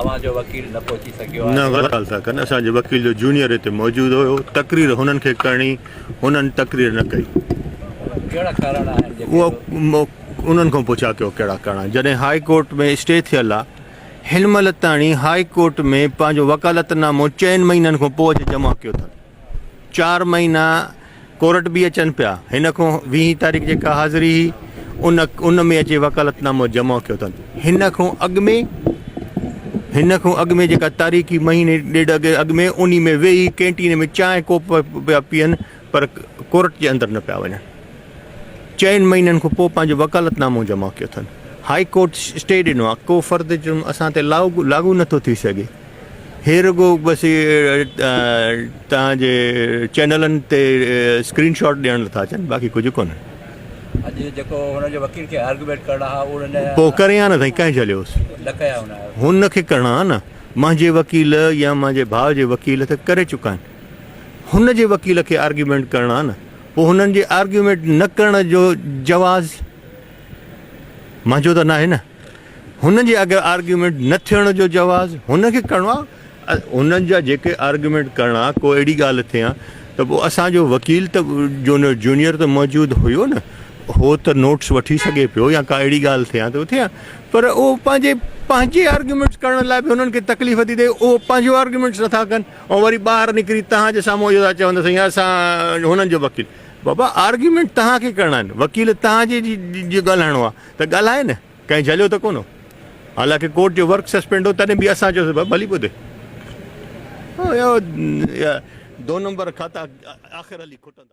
तव्हांजो वकील न पहुची सघियो न ग़लति ॻाल्हि था कनि। असांजे वकील जो जूनियर हिते मौजूदु हुयो, तकरीर हुननि खे करणी, हुननि तकरीर न कई। कहिड़ा कारण आहिनि उहो उन्हनि खां पुछा कयो कहिड़ा करणा। जॾहिं हाई कोर्ट में स्टे थियल आहे, हिन महिल ताईं हाई कोर्ट में पंहिंजो वकालतनामो 4 महीननि खां पोइ अॼु जमा कयो अथनि। 4 महीना कोर्ट बि अचनि पिया, हिन खां 20 तारीख़ जेका हाज़िरी हुई उन में अचे वकालतनामो जमा कयो अथनि। हिन खां अॻु में जेका तारीख़ी महीने ॾेढ अॻु में उन में वेही कैंटीन में चांहि कोप पिया पीअनि, पर कोर्ट जे अंदरि न पिया वञनि। 4 महीननि खां पोइ पंहिंजो वकालतनामो जमा कयो अथनि। हाई कोर्ट स्टे ॾिनो आहे, को फ़र्द जुर्म असां ते लागू नथो थी सघे। हे रुगो बसि तव्हांजे चैनलनि ते स्क्रीनशॉट ॾियण था अचनि, बाक़ी कुझु कोन्हे। अॼु जेको हुनजो वकील खे आर्गुमेंट करणा हुआ उन्हनि पोइ करे हा न साईं, कंहिं झलियोसि? न कया हुनखे करणा आहे न। मुंहिंजे वकील या मुंहिंजे भाउ जे वकील त करे चुका आहिनि, हुनजे वकील खे आर्ग्यूमेंट करणा आहे न। पोइ हुननि जे आर्ग्यूमेंट न करण जो जवाज़ मुंहिंजो त न आहे न। हुननि जे अगरि आर्ग्यूमेंट न थियण जो जवाज़ हुनखे करिणो आहे। हुननि जा जेके आर्ग्यूमेंट करणा, को अहिड़ी ॻाल्हि थिए त पोइ असांजो वकील त जूनियर त मौजूदु हुयो न, हो त नोट्स वठी सघे पियो, या का अहिड़ी ॻाल्हि थिए त थिए। पर उहो पंहिंजे आर्ग्यूमेंट्स करण लाइ बि हुननि खे तकलीफ़ थी थिए, उहो पंहिंजो आर्ग्यूमेंट्स नथा कनि ऐं वरी ॿाहिरि निकिरी तव्हांजे साम्हूं इहो था चवनि त साईं असां हुननि जो वकील। बाबा आर्ग्यूमेंट तव्हांखे करणा आहिनि, वकील तव्हांजे जी ॻाल्हाइणो आहे त ॻाल्हाए न, कंहिं झलियो त कोन्हो। हालांकि कोर्ट जो वर्क सस्पेंड हो, तॾहिं बि असां चयोसीं भली ॿुधे 2 नंबर खाता आख़िर हली खुटंदा।